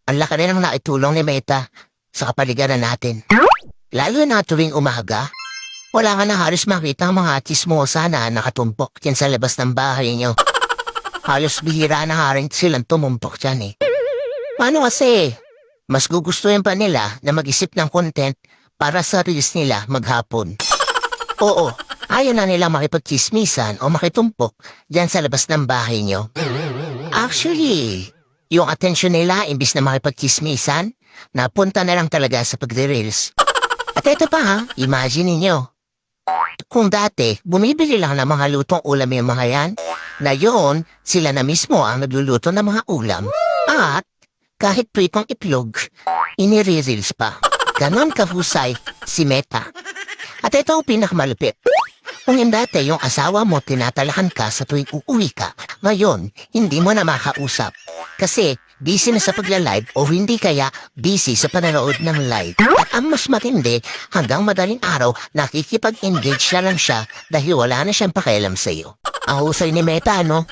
Ang laki rin ang naitulong ni Meta sa kapaligiran natin. Lalo na tuwing umaga, wala ka na halos makita ang mga chismosa na nakatumpok dyan sa labas ng bahay niyo. Halos bihira na nga rin silang tumumpok dyan eh. Paano kasi? Mas gugustuhin pa nila na mag-isip ng content para sa reels nila maghapon. Oo, ayaw na nila makipagchismisan o makitumpok dyan sa labas ng bahay niyo. Actually, yung atensyon nila imbis na makipagchismisan, napunta na lang talaga sa pagre-reels. At ito pa ha, imagine ninyo. Kung dati, bumibili lang ng mga lutong ulam yung mga yan, ngayon, sila na mismo ang nagluluto ng mga ulam. At, kahit pritong itlog, inire-reels pa. Ganon kahusay si Meta. At ito ang pinakamalupit. Kung yung dati yung asawa mo tinatalahan ka sa tuwing uuwi ka, ngayon, hindi mo na makausap. Kasi, busy na sa pagla-live o hindi kaya busy sa pananood ng live. At ang mas matindi, hanggang madaling araw, nakikipag-engage na lang siya dahil wala na siyang pakialam sa'yo. Ang husay ni Meta, no?